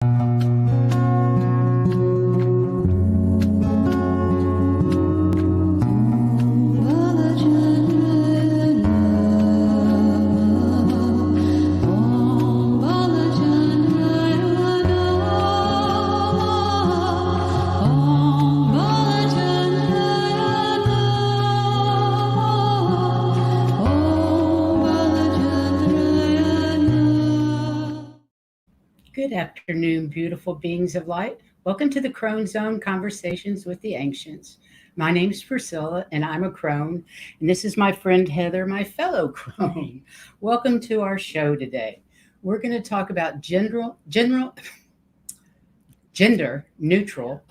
Good afternoon, beautiful beings of light. Welcome to the Crone Zone Conversations with the Ancients. My name's Priscilla, and I'm a crone, and this is my friend Heather, my fellow crone. Welcome to our show today. We're going to talk about gender neutral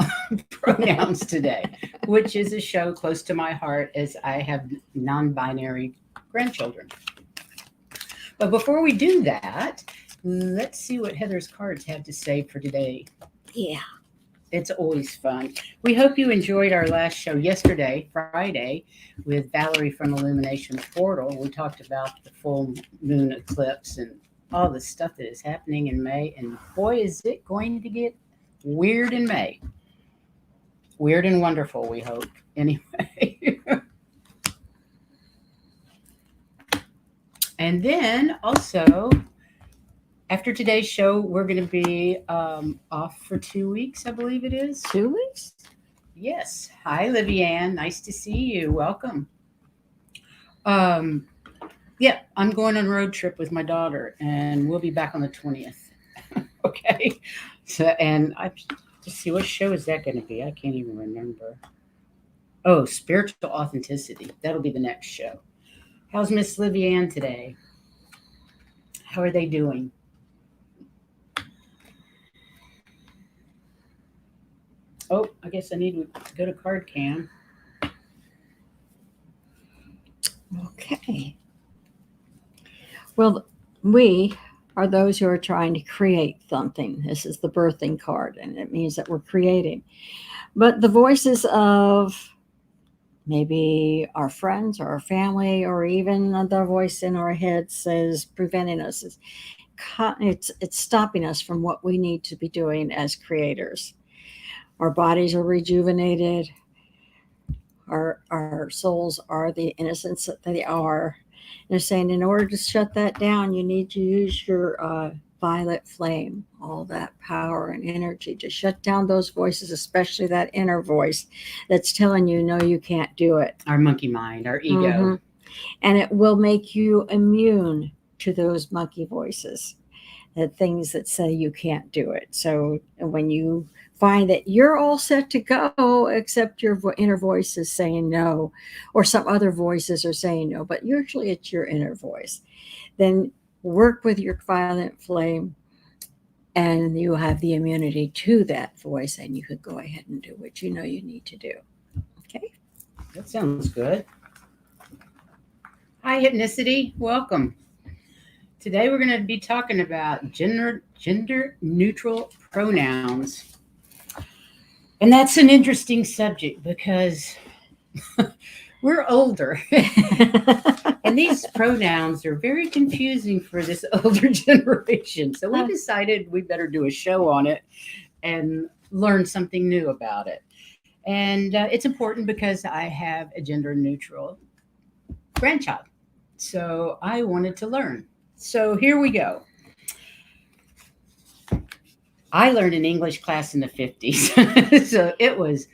pronouns today, which is a show close to my heart as I have non-binary grandchildren. But before we do that, let's see what Heather's cards have to say for today. Yeah. It's always fun. We hope you enjoyed our last show yesterday, Friday, with Valerie from Illumination Portal. We talked about the full moon eclipse and all the stuff that is happening in May. And boy, is it going to get weird in May. Weird and wonderful, we hope. Anyway. And then also, after today's show, we're going to be off for 2 weeks, I believe it is. 2 weeks? Yes. Hi, Livianne. Nice to see you. Welcome. Yeah, I'm going on a road trip with my daughter, and we'll be back on the 20th. Okay. So, and I just see, what show is that going to be? I can't even remember. Oh, Spiritual Authenticity. That'll be the next show. How's Miss Livianne today? How are they doing? Oh, I guess I need to go to card cam. Okay. Well, we are those who are trying to create something. This is the birthing card, and it means that we're creating. But the voices of maybe our friends or our family, or even the voice in our head says preventing us. It's stopping us from what we need to be doing as creators. Our bodies are rejuvenated. Our souls are the innocence that they are. And they're saying in order to shut that down, you need to use your violet flame, all that power and energy to shut down those voices, especially that inner voice that's telling you, no, you can't do it. Our monkey mind, our ego. Mm-hmm. And it will make you immune to those monkey voices, the things that say you can't do it. So when you find that you're all set to go, except your inner voice is saying no, or some other voices are saying no, but usually it's your inner voice, then work with your violet flame and you have the immunity to that voice, and you could go ahead and do what you know you need to do. Okay? That sounds good. Hi, Hypnicity. Welcome. Today we're going to be talking about gender neutral pronouns. And that's an interesting subject because we're older. And these pronouns are very confusing for this older generation. So we decided we better do a show on it and learn something new about it. And it's important because I have a gender neutral grandchild. So I wanted to learn. So here we go. I learned in English class in the 50s. So it was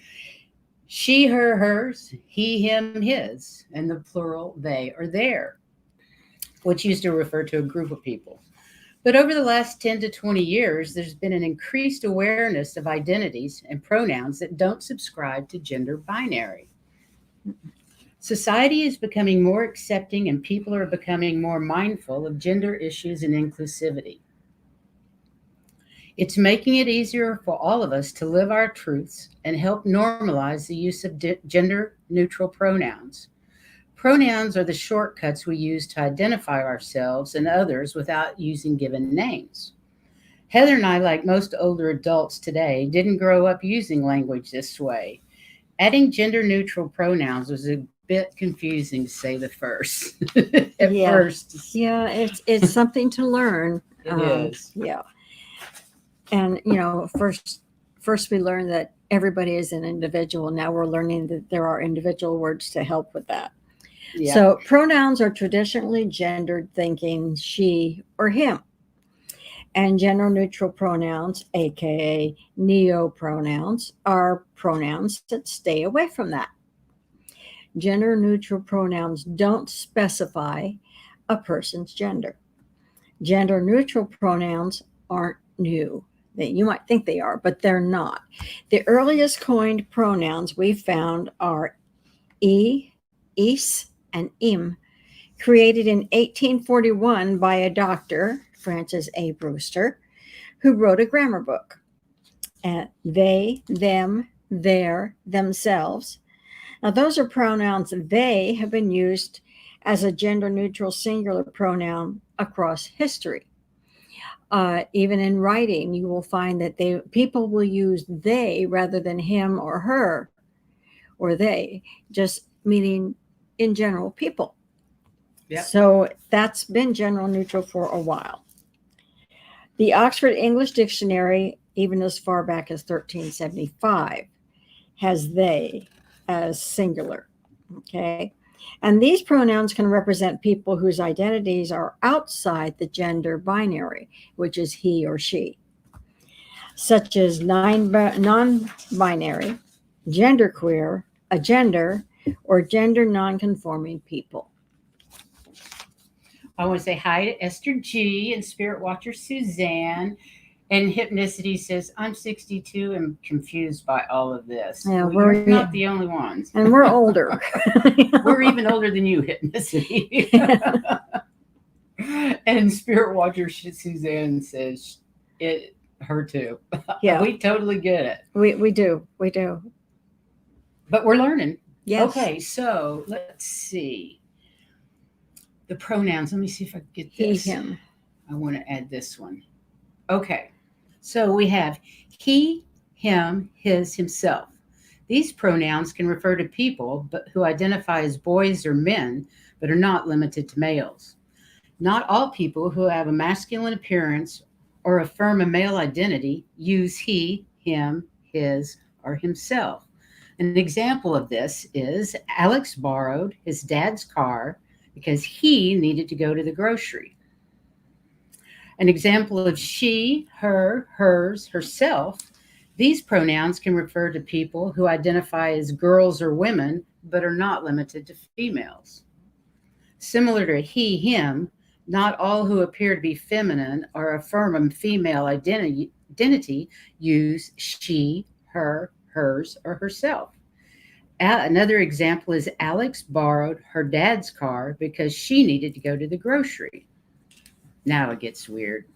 she, her, hers, he, him, his, and the plural they or their, which used to refer to a group of people. But over the last 10 to 20 years, there's been an increased awareness of identities and pronouns that don't subscribe to gender binary. Society is becoming more accepting, and people are becoming more mindful of gender issues and inclusivity. It's making it easier for all of us to live our truths and help normalize the use of gender-neutral pronouns. Pronouns are the shortcuts we use to identify ourselves and others without using given names. Heather and I, like most older adults today, didn't grow up using language this way. Adding gender-neutral pronouns was a bit confusing, to say the first. First. Yeah, it's something to learn. It is. Yeah. And, first we learned that everybody is an individual. Now we're learning that there are individual words to help with that. Yeah. So pronouns are traditionally gendered thinking she or him. And gender neutral pronouns, aka neo pronouns, are pronouns that stay away from that. Gender neutral pronouns don't specify a person's gender. Gender neutral pronouns aren't new. You might think they are, but they're not. The earliest coined pronouns we found are is, and im, created in 1841 by a doctor, Francis A. Brewster, who wrote a grammar book. They, them, their, themselves. Now, those are pronouns. They have been used as a gender neutral singular pronoun across history. Even in writing, you will find that people will use they rather than him or her or they, just meaning in general people. Yep. So that's been general neutral for a while. The Oxford English Dictionary, even as far back as 1375, has they as singular. Okay. And these pronouns can represent people whose identities are outside the gender binary, which is he or she, such as non-binary, genderqueer, agender, or gender non-conforming people. I want to say hi to Esther G and Spirit Watcher Suzanne. And Hypnicity says, I'm 62 and confused by all of this. Yeah, we're not the only ones. And we're older. We're even older than you, Hypnicity. And Spirit Watcher Suzanne says, her too. Yeah. We totally get it. We do. But we're learning. Yes. Okay, so let's see. The pronouns. Let me see if I can get this. He, him. I want to add this one. Okay. So we have he, him, his, himself. These pronouns can refer to people who identify as boys or men, but are not limited to males. Not all people who have a masculine appearance or affirm a male identity use he, him, his, or himself. An example of this is Alex borrowed his dad's car because he needed to go to the grocery. An example of she, her, hers, herself. These pronouns can refer to people who identify as girls or women, but are not limited to females. Similar to he, him, not all who appear to be feminine or affirm a female identity use she, her, hers, or herself. Another example is Alex borrowed her dad's car because she needed to go to the grocery. Now it gets weird.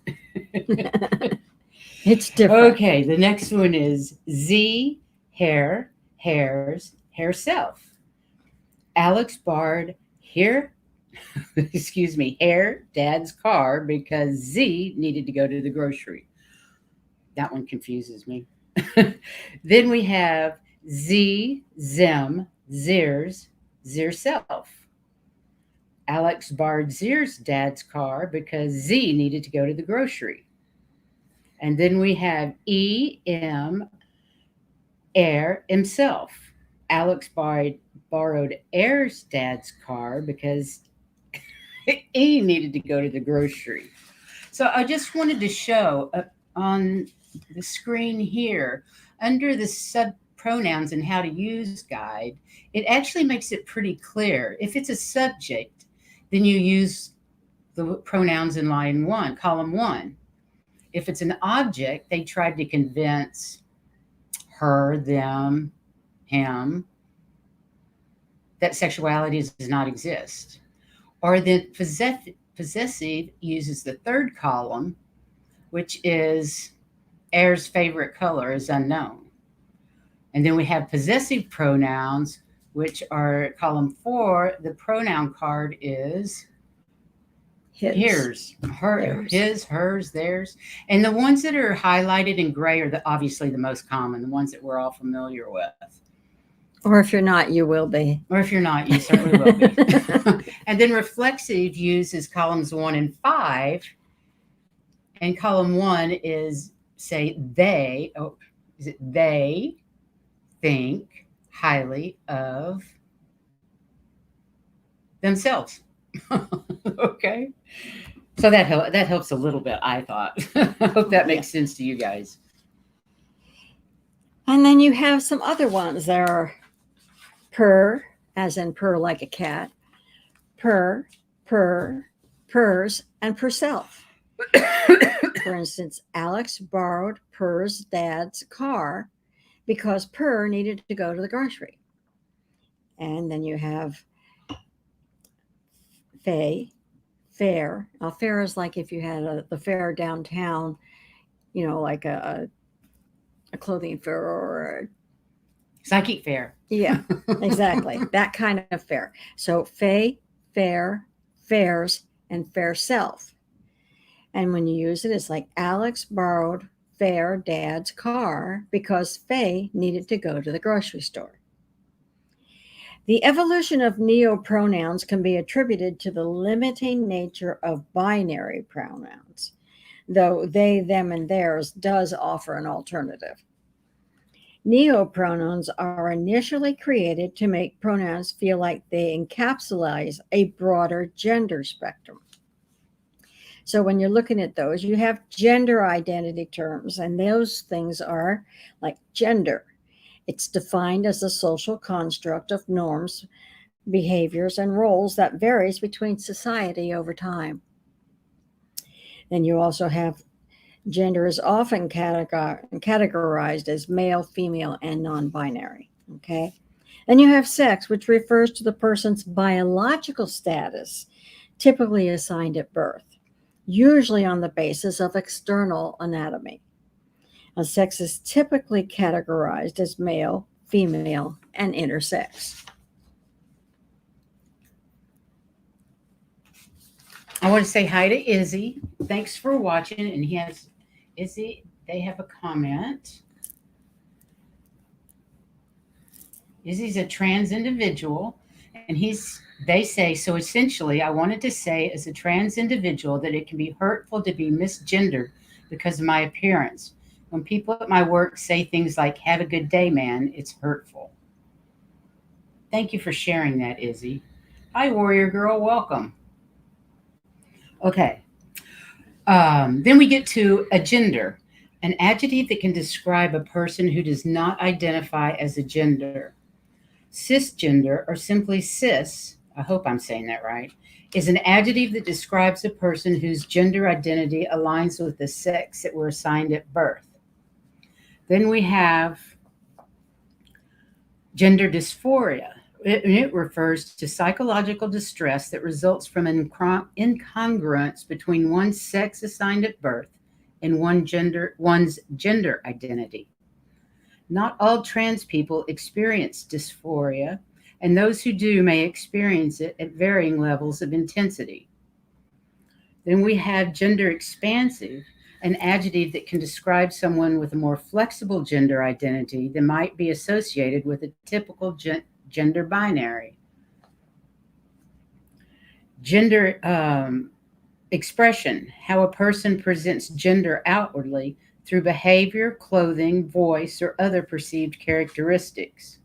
It's different. Okay, the next one is Z, hair, hairs, hair self. Alex borrowed hair, dad's car because Z needed to go to the grocery. That one confuses me. Then we have Z, zem, zers, self. Alex borrowed Zir's dad's car because Z needed to go to the grocery. And then we have E-M, Air, himself. Alex borrowed Air's dad's car because E needed to go to the grocery. So I just wanted to show on the screen here, under the sub-pronouns and how to use guide, it actually makes it pretty clear. If it's a subject, then you use the pronouns in line 1, column 1. If it's an object, they tried to convince her, them, him that sexuality does not exist. Or then possessive uses the third column, which is Air's favorite color is unknown. And then we have possessive pronouns, which are column 4. The pronoun card is his, his, hers, theirs. And the ones that are highlighted in gray are obviously the most common, the ones that we're all familiar with. Or if you're not, you will be. Or if you're not, you certainly will be. And then reflexive uses columns 1 and 5. And column 1 is say they, oh, is it they think highly of themselves. Okay. So that helps a little bit, I thought. I hope that Yeah. makes sense to you guys. And then you have some other ones. There are purr, as in purr like a cat, purr, purr, purrs, and purr self. For instance, Alex borrowed Purr's dad's car because Purr needed to go to the grocery. And then you have Faye, fair. Now, fair is like if you had the fair downtown, like a clothing fair or Psychic fair. yeah, exactly. That kind of fair. So Faye, fair, fairs, and fair self. And when you use it, it's like Alex borrowed Fair dad's car because Faye needed to go to the grocery store. The evolution of neopronouns can be attributed to the limiting nature of binary pronouns, though they, them, and theirs does offer an alternative. Neopronouns are initially created to make pronouns feel like they encapsulate a broader gender spectrum. So when you're looking at those, you have gender identity terms, and those things are like gender. It's defined as a social construct of norms, behaviors, and roles that varies between society over time. Then you also have gender is often categorized as male, female, and non binary. Okay. Then you have sex, which refers to the person's biological status, typically assigned at birth, usually on the basis of external anatomy. Now, sex is typically categorized as male, female, and intersex. I want to say hi to Izzy. Thanks for watching. And he has Izzy, they have a comment. Izzy's a trans individual, and they say, so essentially, I wanted to say as a trans individual that it can be hurtful to be misgendered because of my appearance. When people at my work say things like, have a good day, man, it's hurtful. Thank you for sharing that, Izzy. Hi, Warrior Girl. Welcome. Okay. Then we get to a gender, an adjective that can describe a person who does not identify as a gender. Cisgender, or simply cis, I hope I'm saying that right, is an adjective that describes a person whose gender identity aligns with the sex that were assigned at birth. Then we have gender dysphoria. It refers to psychological distress that results from incongruence between one's sex assigned at birth and one's gender identity. Not all trans people experience dysphoria, and those who do may experience it at varying levels of intensity. Then we have gender expansive, an adjective that can describe someone with a more flexible gender identity than might be associated with a typical gender binary. Gender expression, how a person presents gender outwardly through behavior, clothing, voice, or other perceived characteristics.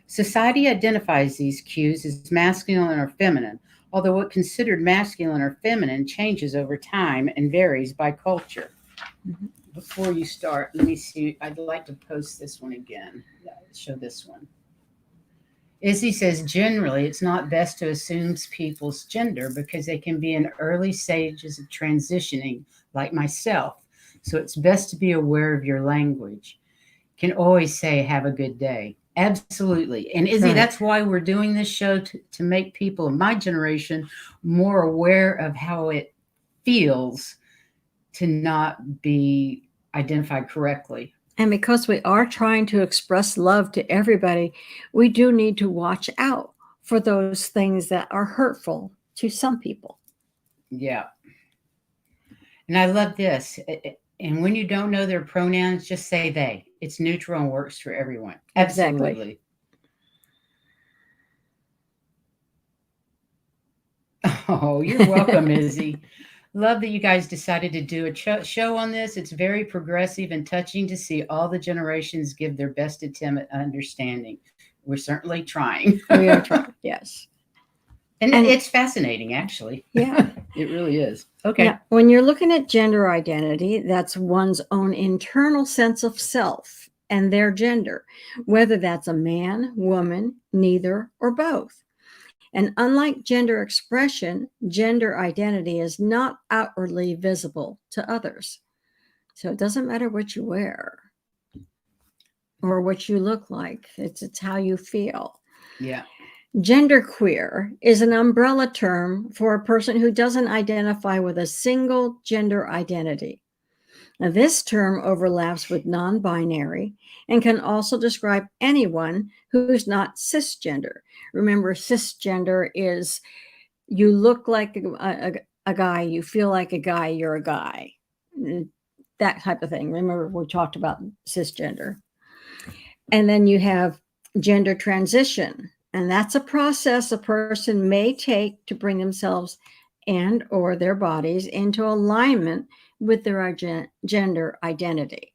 Society identifies these cues as masculine or feminine, although what considered masculine or feminine changes over time and varies by culture. Mhm. Before you start, let me see. I'd like to post this one again. Show this one. Izzy says, generally, it's not best to assume people's gender because they can be in early stages of transitioning, like myself. So it's best to be aware of your language. Can always say, have a good day. Absolutely. And Izzy, Right. that's why we're doing this show to make people of my generation more aware of how it feels to not be identified correctly. And because we are trying to express love to everybody, we do need to watch out for those things that are hurtful to some people. Yeah. And I love this. And when you don't know their pronouns, just say they. It's neutral and works for everyone. Exactly. Absolutely. Oh, you're welcome, Izzy. Love that you guys decided to do a show on this. It's very progressive and touching to see all the generations give their best attempt at understanding. We're certainly trying. We are trying, yes. And it's fascinating, actually. Yeah. It really is. Okay. Now, when you're looking at gender identity, that's one's own internal sense of self and their gender, whether that's a man, woman, neither, or both. And unlike gender expression, gender identity is not outwardly visible to others. So it doesn't matter what you wear or what you look like. It's how you feel. Yeah. Genderqueer is an umbrella term for a person who doesn't identify with a single gender identity. Now, this term overlaps with non-binary and can also describe anyone who's not cisgender. Remember, cisgender is you look like a guy, you feel like a guy, you're a guy. That type of thing. Remember, we talked about cisgender. And then you have gender transition. And that's a process a person may take to bring themselves and or their bodies into alignment with their gender identity,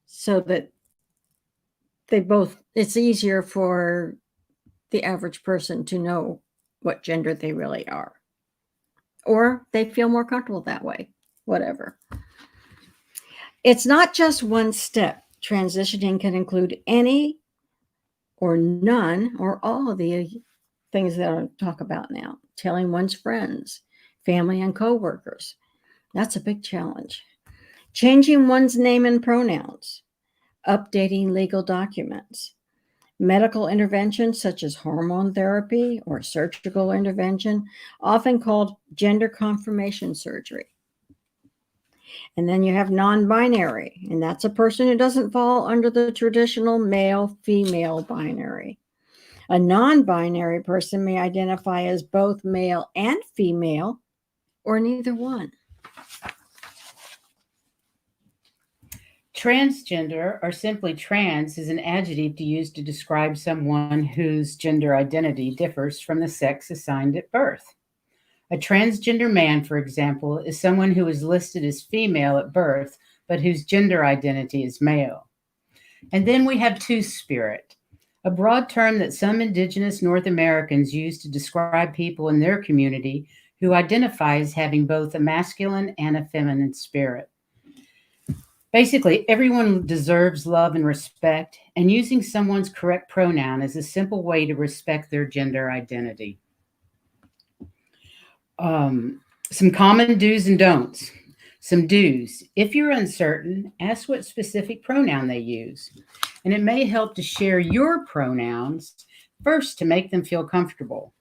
so that it's easier for the average person to know what gender they really are, or they feel more comfortable that way, whatever. It's not just one step. Transitioning can include any or none or all of the things that I'll talk about now. Telling one's friends, family, and coworkers. That's a big challenge. Changing one's name and pronouns. Updating legal documents. Medical interventions such as hormone therapy or surgical intervention, often called gender confirmation surgery. And then you have non-binary, and that's a person who doesn't fall under the traditional male-female binary. A non-binary person may identify as both male and female, or neither one. Transgender, or simply trans, is an adjective to use to describe someone whose gender identity differs from the sex assigned at birth. A transgender man, for example, is someone who is listed as female at birth, but whose gender identity is male. And then we have two-spirit, a broad term that some indigenous North Americans use to describe people in their community who identify as having both a masculine and a feminine spirit. Basically, everyone deserves love and respect, and using someone's correct pronoun is a simple way to respect their gender identity. Some common do's and don'ts. Some do's. If you're uncertain, ask what specific pronoun they use. And it may help to share your pronouns first to make them feel comfortable.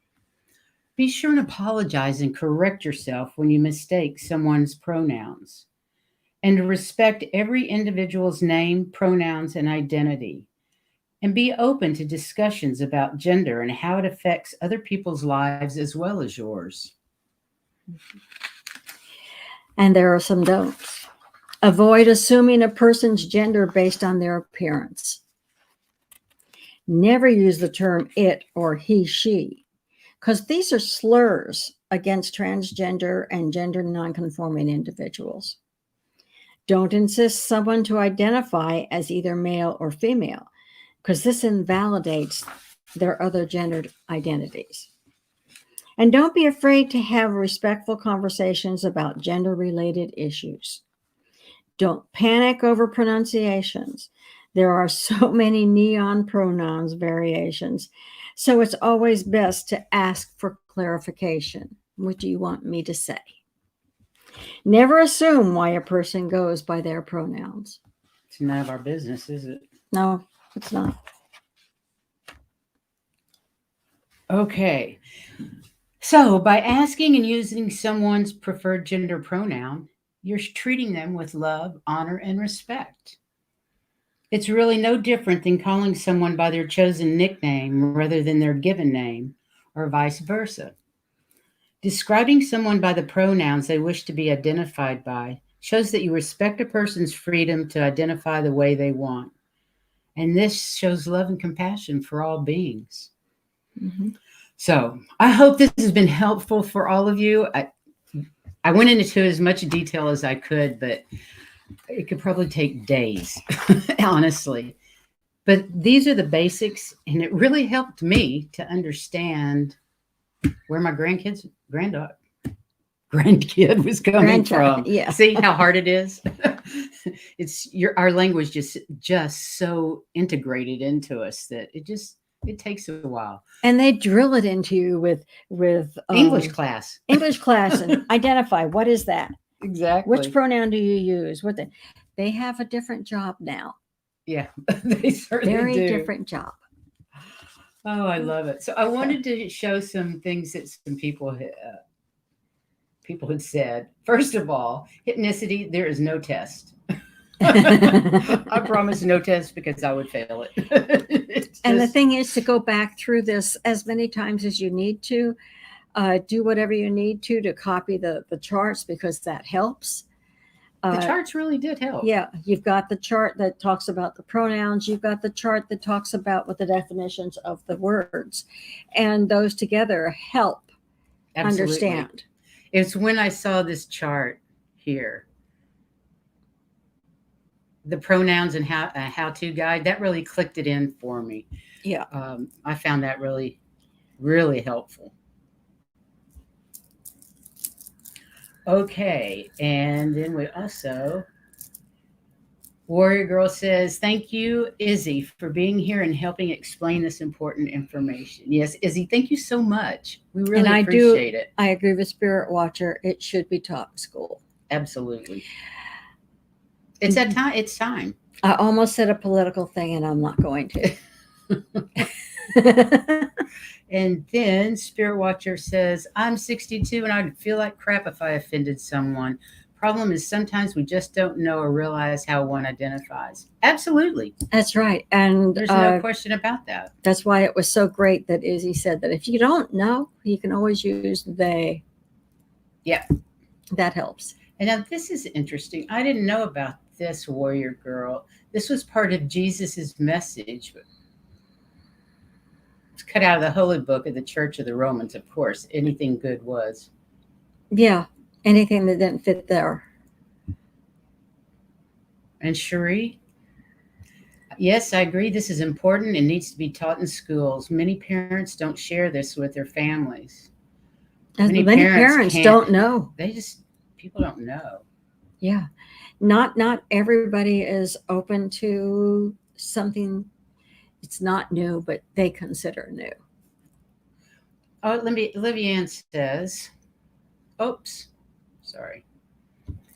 Be sure and apologize and correct yourself when you mistake someone's pronouns. And to respect every individual's name, pronouns, and identity. And be open to discussions about gender and how it affects other people's lives as well as yours. And there are some don'ts. Avoid assuming a person's gender based on their appearance. Never use the term it or he, she, because these are slurs against transgender and gender nonconforming individuals. Don't insist someone to identify as either male or female, because this invalidates their other gendered identities. And don't be afraid to have respectful conversations about gender-related issues. Don't panic over pronunciations. There are so many neon pronouns variations, so it's always best to ask for clarification. What do you want me to say? Never assume why a person goes by their pronouns. It's none of our business, is it? No, it's not. Okay. So by asking and using someone's preferred gender pronoun, you're treating them with love, honor, and respect. It's really no different than calling someone by their chosen nickname rather than their given name, or vice versa. Describing someone by the pronouns they wish to be identified by shows that you respect a person's freedom to identify the way they want. And this shows love and compassion for all beings. Mm-hmm. So I hope this has been helpful for all of you. I went into as much detail as I could, but it could probably take days, honestly. But these are the basics, and it really helped me to understand where my grandkid was coming from. Yeah. See how hard it is? It's our language just so integrated into us that it takes a while. And they drill it into you with English class. English class and identify what is that? Exactly. Which pronoun do you use? They have a different job now. Yeah, they certainly Very do. different job. Oh, I love it. So I wanted to show some things that some people had said. First of all, hypnicity, there is no test. I promise no test because I would fail it. And the thing is to go back through this as many times as you need to. Do whatever you need to copy the charts because that helps. The charts really did help. Yeah, you've got the chart that talks about the pronouns. You've got the chart that talks about what the definitions of the words. And those together help understand. It's when I saw this chart here, the pronouns and how-to guide, that really clicked it in for me. Yeah. I found that really, really helpful. Okay, and then we also, Warrior Girl says, thank you, Izzy, for being here and helping explain this important information. Yes, Izzy, thank you so much. We really appreciate it. I agree with Spirit Watcher. It should be taught in school. Absolutely. It's that time. It's time. I almost said a political thing, and I'm not going to. And then Spirit Watcher says, I'm 62 and I'd feel like crap if I offended someone. Problem is sometimes we just don't know or realize how one identifies. Absolutely. That's right. And there's no question about that. That's why it was so great that Izzy said that if you don't know, you can always use they. Yeah. That helps. And now this is interesting. I didn't know about this, Warrior Girl. This was part of Jesus's message. It's cut out of the Holy Book of the Church of the Romans, of course. Anything good was. Yeah. Anything that didn't fit there. And Cherie? Yes, I agree. This is important and needs to be taught in schools. Many parents don't share this with their families. Many parents don't know. People don't know. Yeah. Not everybody is open to something. It's not new, but they consider new. Oh, Olivia Ann says, oops, sorry.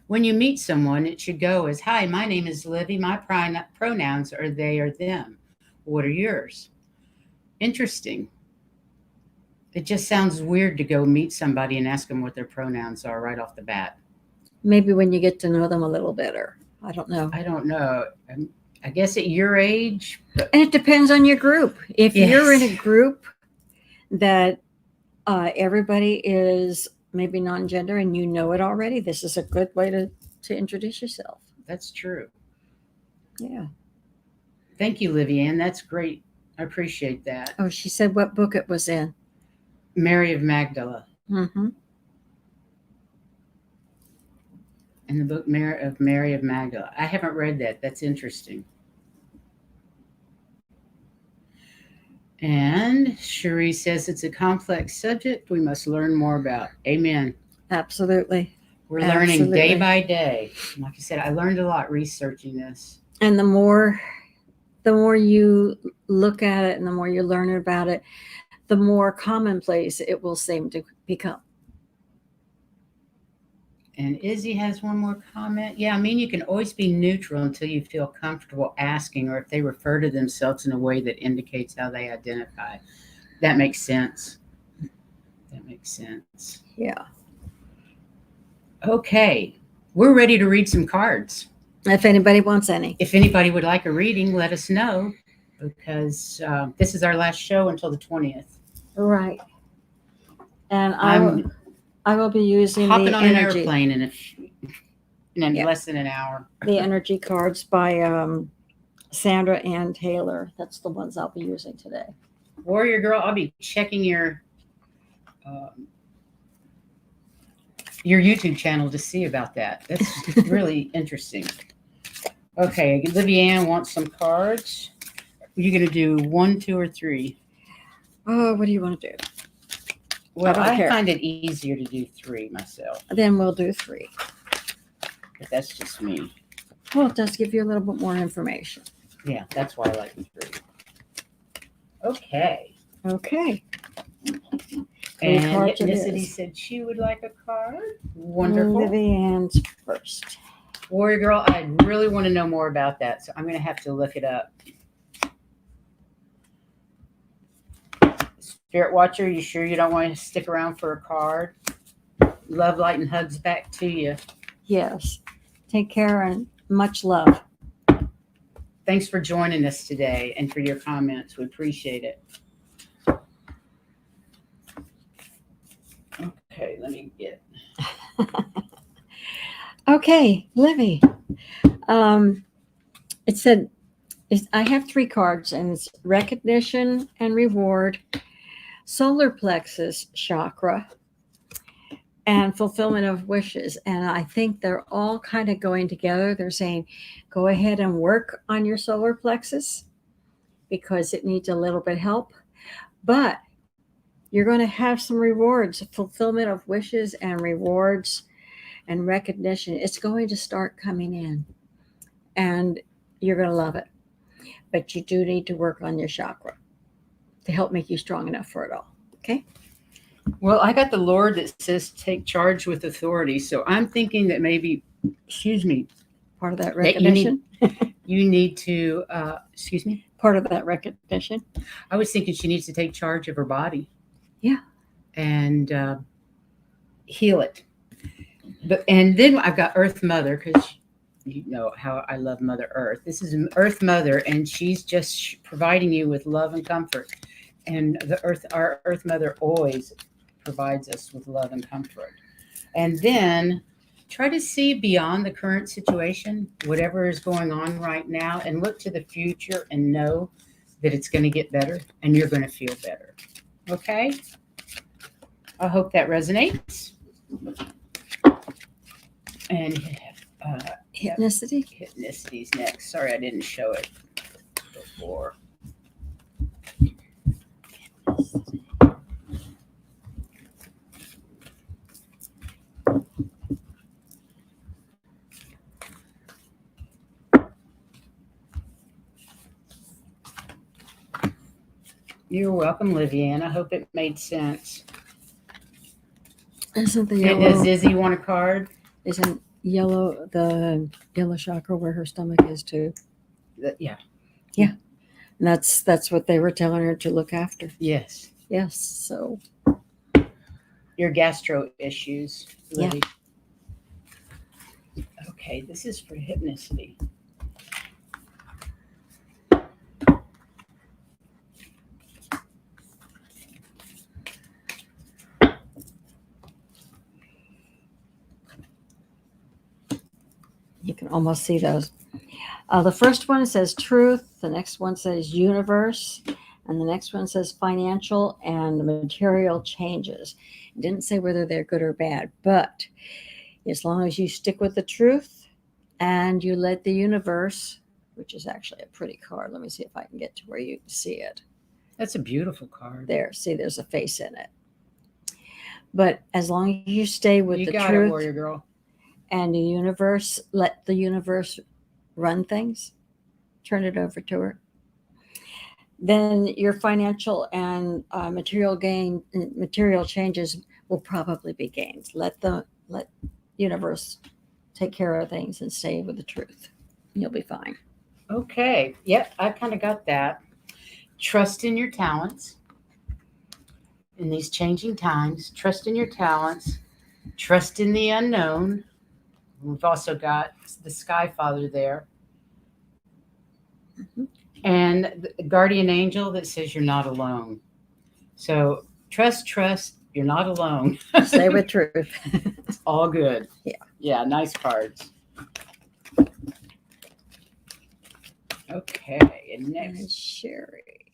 When you meet someone, it should go as, hi, my name is Livy. My pronouns are they or them. What are yours? Interesting. It just sounds weird to go meet somebody and ask them what their pronouns are right off the bat. Maybe when you get to know them a little better. I don't know. I guess at your age. And it depends on your group. If you're in a group that everybody is maybe non-gender and you know it already, this is a good way to introduce yourself. That's true. Yeah. Thank you, Livianne. That's great. I appreciate that. Oh, she said what book it was in. Mary of Magdala. Mm-hmm. In the book Mary of Magdala. I haven't read that. That's interesting. And Cherie says it's a complex subject we must learn more about. Amen. Absolutely. We're learning day by day. Like I said, I learned a lot researching this. And the more you look at it and the more you learn about it, the more commonplace it will seem to become. And Izzy has one more comment. Yeah, I mean, you can always be neutral until you feel comfortable asking, or if they refer to themselves in a way that indicates how they identify. That makes sense. That makes sense. Yeah. Okay. We're ready to read some cards. If anybody wants any. If anybody would like a reading, let us know, because this is our last show until the 20th. Right. And I will be using hopping the on energy. An airplane in less than an hour. The energy cards by Sandra Ann Taylor. That's the ones I'll be using today. Warrior Girl, I'll be checking your your YouTube channel to see about that. That's really interesting. Okay, Livy Ann wants some cards. Are you going to do 1, 2, or 3? Oh, what do you want to do? Well, don't I care. find it easier to do 3 myself, Then we'll do 3. but that's just me. Well, it does give you a little bit more information. Yeah, that's why I like the 3. Okay. Okay. And cards it Ethnicity is. said she would like a card. Wonderful. Livy Ann's first. Warrior Girl, I really want to know more about that, so I'm going to have to look it up. Spirit Watcher, you sure you don't want to stick around for a card? Love, light, and hugs back to you. Yes. Take care and much love. Thanks for joining us today and for your comments. We appreciate it. Okay, let me get. Okay, Livy. It said, I have 3 cards, and it's recognition and reward, solar plexus chakra, and fulfillment of wishes. And I think they're all kind of going together. They're saying, go ahead and work on your solar plexus because it needs a little bit of help. But you're going to have some rewards, fulfillment of wishes and rewards and recognition. It's going to start coming in, and you're going to love it. But you do need to work on your chakra to help make you strong enough for it all. Okay? Well, I got the Lord that says take charge with authority. So I'm thinking that maybe, Part of that that recognition. you need to, Part of that recognition. I was thinking she needs to take charge of her body. Yeah. And heal it. And then I've got Earth Mother, because you know how I love Mother Earth. This is Earth Mother, and she's just providing you with love and comfort. And our Earth Mother always provides us with love and comfort. And then try to see beyond the current situation, whatever is going on right now, and look to the future and know that it's going to get better and you're going to feel better. Okay? I hope that resonates. And Ethnicity. Ethnicity's next. Sorry, I didn't show it before. You're welcome, Livianne. I hope it made sense. Isn't the Does yellow? Izzy want a card? Isn't yellow the yellow chakra where her stomach is too? Yeah. And that's what they were telling her to look after. Yes. Yes. So Your gastro issues, Yeah. Livy. Okay, this is for hypnicity. you can almost see those. The first one says truth. The next one says universe. And the next one says financial and material changes. It didn't say whether they're good or bad, but as long as you stick with the truth and you let the universe, which is actually a pretty card. Let me see if I can get to where you can see it. That's a beautiful card. There, see, there's a face in it. But as long as you stay with You the got it, truth Warrior Girl. and the universe, let the universe run things, turn it over to her, then your financial and material changes will probably be gains. Let universe take care of things and stay with the truth. You'll be fine. Okay. Yep, I kind of got that. Trust in your talents. In these changing times, trust in your talents. Trust in the unknown. We've also got the Sky Father there. Mhm. And the guardian angel that says you're not alone. So trust, you're not alone. Stay with truth. It's all good. Yeah. Yeah, nice cards. Okay, and And next, Cherie,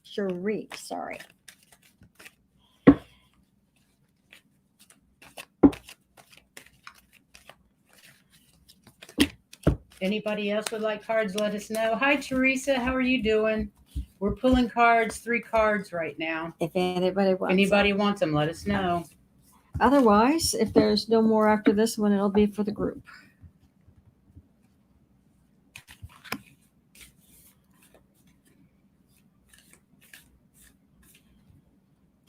Cherie. sorry. Anybody else would like cards, let us know. Hi, Teresa. How are you doing? We're pulling cards, 3 cards right now. If anybody wants Anybody them. wants them, let us know. Otherwise, if there's no more after this one, it'll be for the group.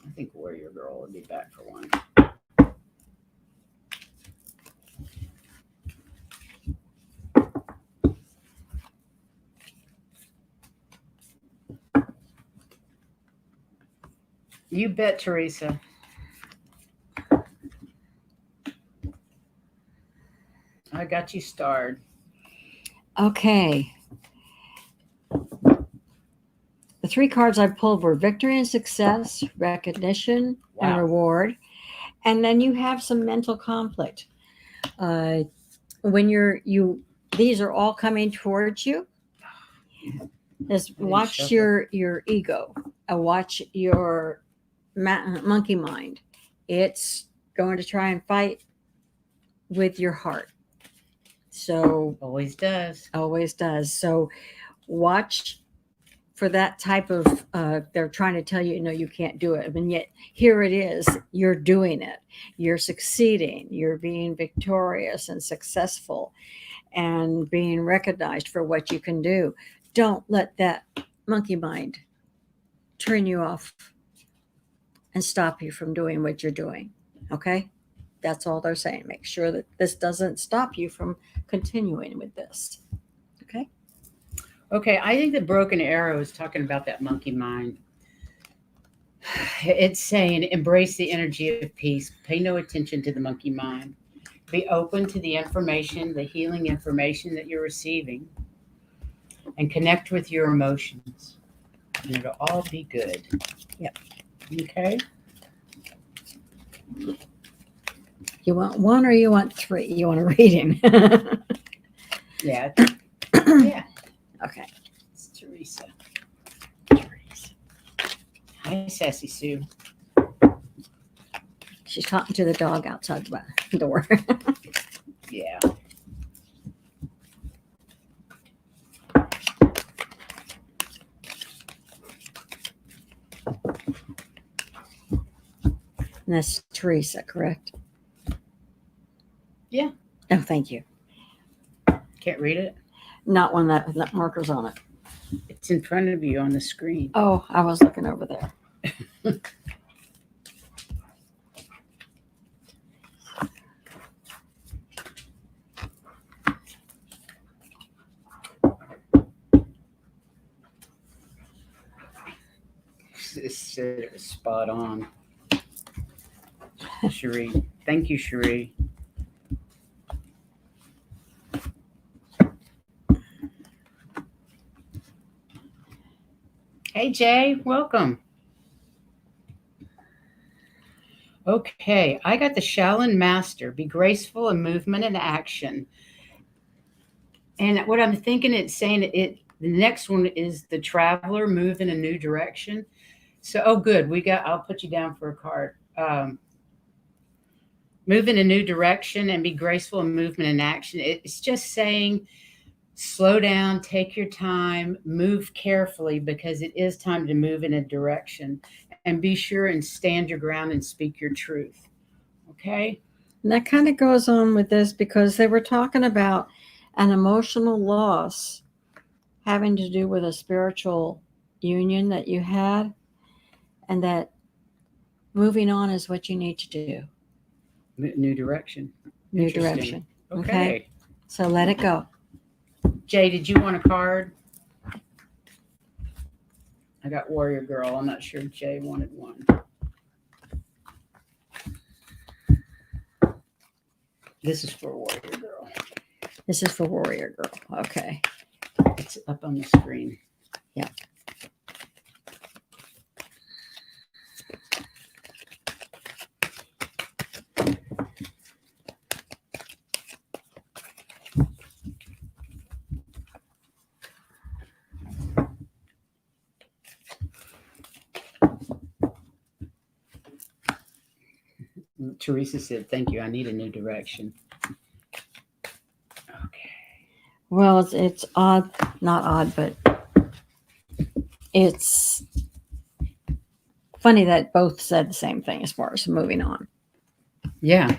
I think Warrior Girl will be back for one. You bet, Teresa. I got you starred. Okay. The 3 cards I pulled were victory and success, recognition and Wow. reward. And then you have some mental conflict. When these are all coming towards you. Just watch shuffle. your ego. Watch your monkey mind. It's going to try and fight with your heart. So Always does. always does. So watch for that type of they're trying to tell you, no, you can't do it, and yet here it is, you're doing it, you're succeeding, you're being victorious and successful and being recognized for what you can do. Don't let that monkey mind turn you off and stop you from doing what you're doing. Okay, that's all they're saying. Make sure that this doesn't stop you from continuing with this. Okay. Okay, I think the broken arrow is talking about that monkey mind. It's saying embrace the energy of peace. Pay no attention to the monkey mind. Be open to the information, the healing information that you're receiving, and connect with your emotions. And it'll all be good. Yep. Okay. You want one or you want 3? You want a reading? Yeah. Yeah. Okay. It's Teresa. Hi, Sassy Sue. She's talking to the dog outside the door. Yeah. And that's Teresa, correct? Yeah. Oh, thank you. Can't read it? Not one that marker's on it. It's in front of you on the screen. Oh, I was looking over there. It's spot on. Cherie. Thank you, Cherie. Hey, Jay. Welcome. Okay, I got the Shaolin Master. Be graceful in movement and action. And what I'm thinking, it's saying the next one is the Traveler, move in a new direction. So, oh, good. I'll put you down for a card. Move in a new direction and be graceful in movement and action. It's just saying, slow down, take your time, move carefully, because it is time to move in a direction, and be sure and stand your ground and speak your truth. Okay. And that kind of goes on with this because they were talking about an emotional loss having to do with a spiritual union that you had, and that moving on is what you need to do. New direction. New Interesting. direction. Okay. So let it go. Jay, did you want a card? I got Warrior Girl. I'm not sure Jay wanted one. This is for Warrior Girl. This is for Warrior Girl. Okay. It's up on the screen. Yeah. Teresa said, thank you. I need a new direction. Okay. Well, it's odd, not odd, but it's funny that both said the same thing as far as moving on. Yeah.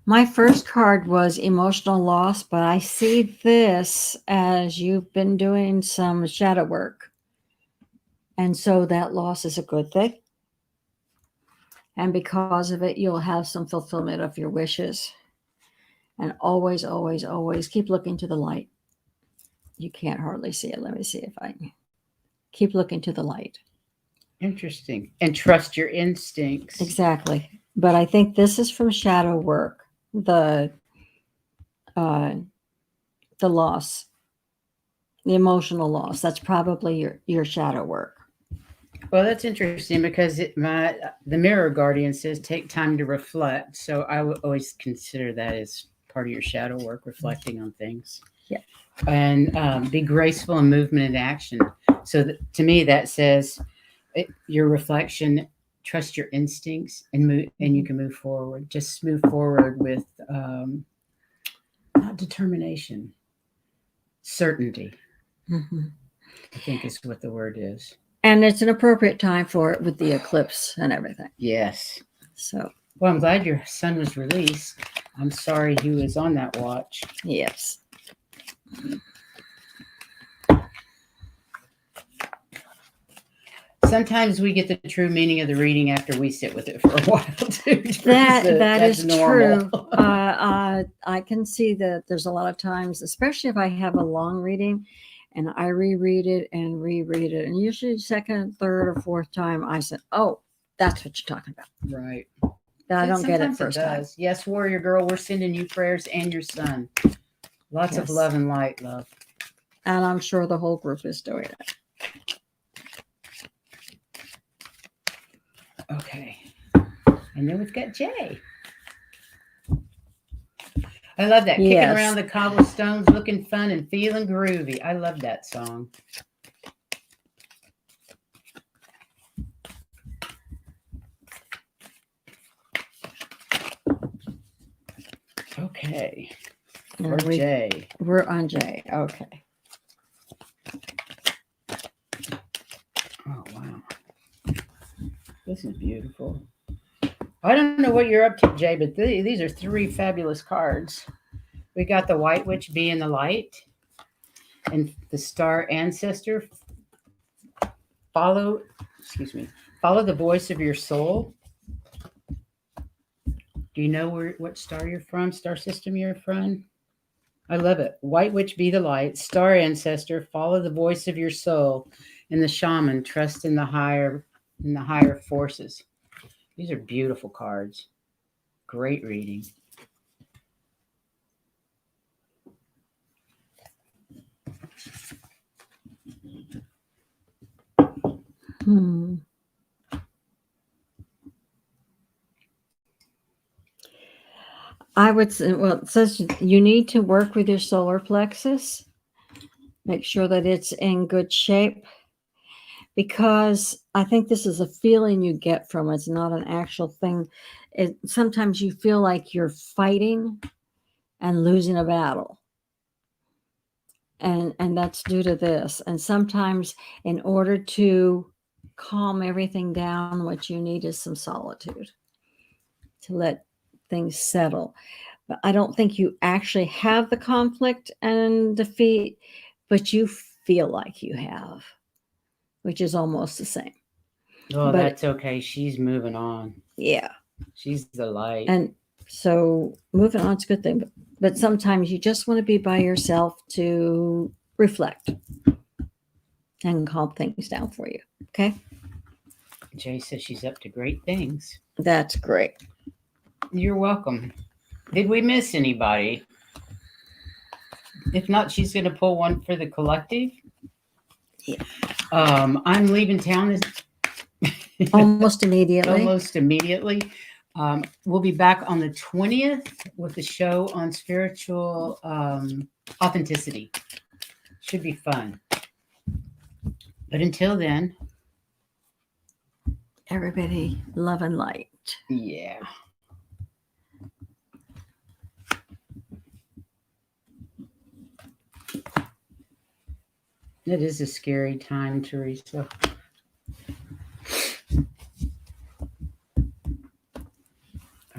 My first card was emotional loss, but I see this as you've been doing some shadow work. And so that loss is a good thing. And because of it, you'll have some fulfillment of your wishes. And always, always, always keep looking to the light. You can't hardly see it. Let me see if I can. Keep looking to the light. Interesting. And trust your instincts. Exactly. But I think this is from shadow work. The loss, the emotional loss. That's probably your shadow work. Well, that's interesting because the mirror guardian says take time to reflect. So I would always consider that as part of your shadow work, reflecting on things. Yeah. And be graceful in movement and action. So to me, that says your reflection, trust your instincts, and move, and you can move forward. Just move forward with not determination, certainty. Mm-hmm. I think is what the word is. And it's an appropriate time for it with the eclipse and everything. Yes. So. Well, I'm glad your son was released. I'm sorry he was on that watch. Yes. Sometimes we get the true meaning of the reading after we sit with it for a while too. That is normal. true. I can see that there's a lot of times, especially if I have a long reading, and I reread it, and usually second, third, or fourth time, I said, "Oh, that's what you're talking about." Right. I don't get it Sometimes first time. Yes, warrior girl, we're sending you prayers and your son. Lots of love and light, love. And I'm sure the whole group is doing it. Okay. And then we've got Jay. I love that. Kicking around the cobblestones, looking fun and feeling groovy. I love that song. Okay. We're Jay. We're on Jay. Okay. Oh, wow. This is beautiful. I don't know what you're up to, Jay, but these are three fabulous cards. We got the White Witch being the light and the Star Ancestor. Follow the voice of your soul. Do you know what star you're from, star system you're from? I love it. White Witch be the light, Star Ancestor, follow the voice of your soul, and the Shaman, trust in the higher forces. These are beautiful cards. Great reading. I would say, well, it says you need to work with your solar plexus. Make sure that it's in good shape, because I think this is a feeling you get from it. It's not an actual thing. Sometimes you feel like you're fighting and losing a battle. And that's due to this. And sometimes in order to calm everything down, what you need is some solitude to let things settle. But I don't think you actually have the conflict and defeat, but you feel like you have, which is almost the same. Oh, but that's okay. She's moving on. Yeah. She's the light. And so moving on is a good thing. But sometimes you just want to be by yourself to reflect and calm things down for you. Okay? Jay says she's up to great things. That's great. You're welcome. Did we miss anybody? If not, she's going to pull one for the collective. Yeah. I'm leaving town almost immediately. We'll be back on the 20th with the show on spiritual authenticity. Should be fun. But until then, Everybody, love and light. yeah. It is a scary time, Teresa.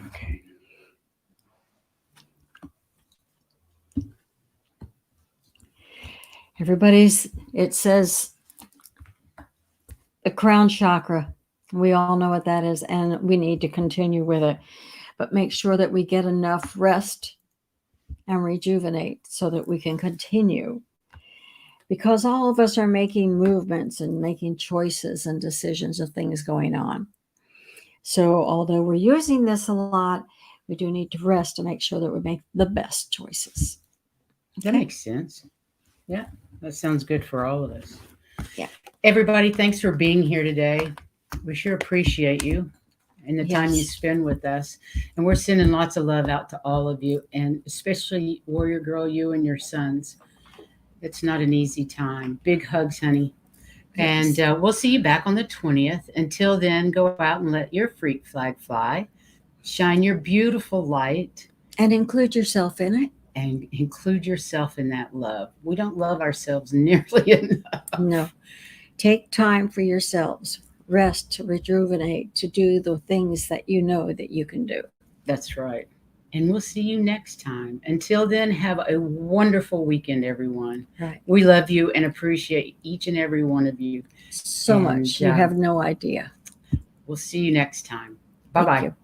Okay. It says the crown chakra. We all know what that is, and we need to continue with it. But make sure that we get enough rest and rejuvenate so that we can continue. Because all of us are making movements and making choices and decisions of things going on. So although we're using this a lot, we do need to rest to make sure that we make the best choices. That makes sense. Yeah, that sounds good for all of us. Yeah. Everybody, thanks for being here today. We sure appreciate you and the time you Yes. spend with us. And we're sending lots of love out to all of you, and especially Warrior Girl, you and your sons. It's not an easy time. Big hugs, honey. Yes. And we'll see you back on the 20th. Until then, go out and let your freak flag fly. Shine your beautiful light. And include yourself in it. And include yourself in that love. We don't love ourselves nearly enough. No. Take time for yourselves. Rest, to rejuvenate, to do the things that you know that you can do. That's right. And we'll see you next time. Until then, have a wonderful weekend, everyone. Right. We love you and appreciate each and every one of you. So much. You have no idea. We'll see you next time. Thank Bye-bye. you.